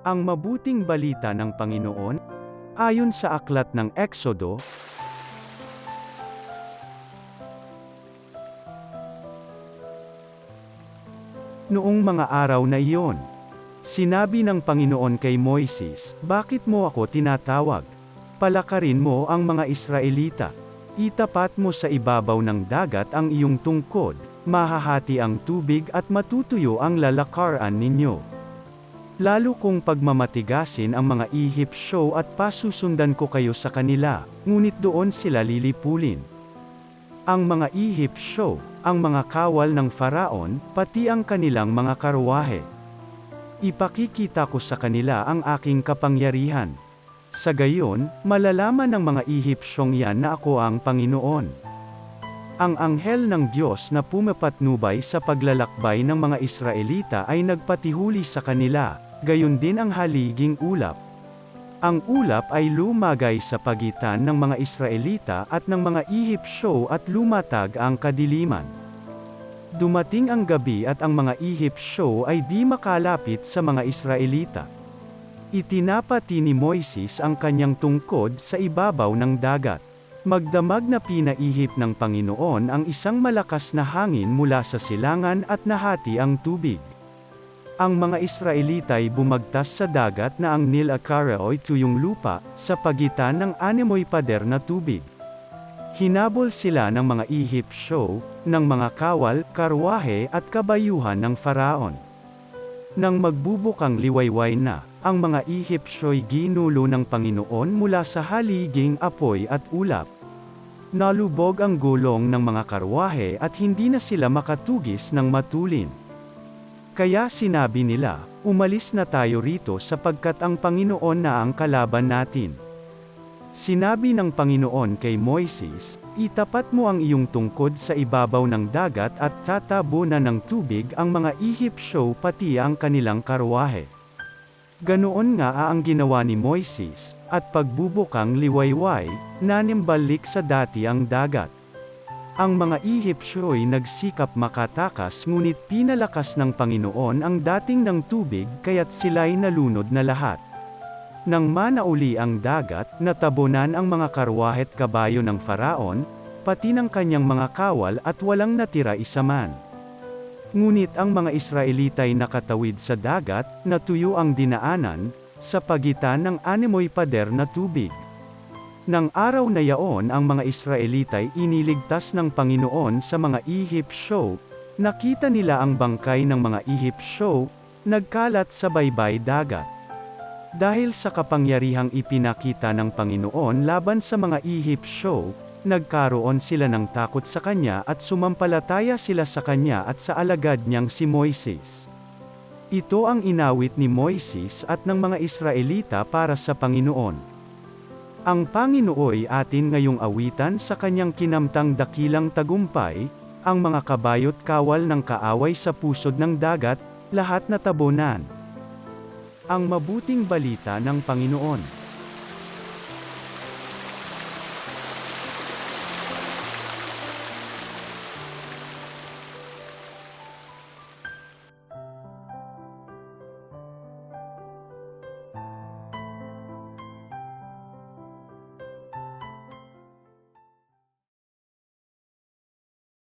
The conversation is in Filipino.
Ang mabuting balita ng Panginoon, ayon sa aklat ng Eksodo, noong mga araw na iyon, sinabi ng Panginoon kay Moises, "Bakit mo ako tinatawag? Palakarin mo ang mga Israelita. Itapat mo sa ibabaw ng dagat ang iyong tungkod, mahahati ang tubig at matutuyo ang lalakaran ninyo. Lalo kung pagmamatigasin ang mga Ehipsyo at pasusundan ko kayo sa kanila, ngunit doon sila lilipulin. Ang mga Ehipsyo, ang mga kawal ng Faraon, pati ang kanilang mga karwahe. Ipakikita ko sa kanila ang aking kapangyarihan. Sa gayon, malalaman ng mga Ehipsyong yan na ako ang Panginoon." Ang anghel ng Diyos na pumapatnubay sa paglalakbay ng mga Israelita ay nagpatihuli sa kanila, gayon din ang haliging ulap. Ang ulap ay lumagay sa pagitan ng mga Israelita at ng mga Ehipsyo at lumatag ang kadiliman. Dumating ang gabi at ang mga Ehipsyo ay di makalapit sa mga Israelita. Itinapati ni Moises ang kanyang tungkod sa ibabaw ng dagat. Magdamag na pinaihip ng Panginoon ang isang malakas na hangin mula sa silangan at nahati ang tubig. Ang mga Israelita ay bumagtas sa dagat na ang Nil Akaraoy tuyong lupa, sa pagitan ng anemoy pader na tubig. Hinabol sila ng mga Ehipsyo, ng mga kawal, karwahe at kabayuhan ng Faraon. Nang magbubukang liwayway na, ang mga Ehipsyo'y ginulo ng Panginoon mula sa haliging apoy at ulap. Nalubog ang gulong ng mga karwahe at hindi na sila makatugis ng matulin. Kaya sinabi nila, "Umalis na tayo rito sapagkat ang Panginoon na ang kalaban natin." Sinabi ng Panginoon kay Moises, "Itapat mo ang iyong tungkod sa ibabaw ng dagat at tatabunan ng tubig ang mga Ehipsyo pati ang kanilang karwahe." Ganoon nga ang ginawa ni Moises, at pagbubukang liwayway, nanimbalik sa dati ang dagat. Ang mga Ehipsyo'y nagsikap makatakas ngunit pinalakas ng Panginoon ang dating ng tubig kaya't sila'y nalunod na lahat. Nang manauli ang dagat, natabunan ang mga karwahe't kabayo ng Faraon, pati ng kanyang mga kawal at walang natira isa man. Ngunit ang mga Israelita'y nakatawid sa dagat, natuyo ang dinaanan, sa pagitan ng anemoy pader na tubig. Nang araw na yaon ang mga Israelita'y iniligtas ng Panginoon sa mga Ehipsyo, nakita nila ang bangkay ng mga Ehipsyo, nagkalat sa baybay dagat. Dahil sa kapangyarihang ipinakita ng Panginoon laban sa mga Ehipsyo, nagkaroon sila ng takot sa kanya at sumampalataya sila sa kanya at sa alagad niyang si Moises. Ito ang inawit ni Moises at ng mga Israelita para sa Panginoon. Ang Panginooy atin ngayong awitan sa kanyang kinamtang dakilang tagumpay, ang mga kabayo't kawal ng kaaway sa pusod ng dagat, lahat natabunan. Ang mabuting balita ng Panginoon.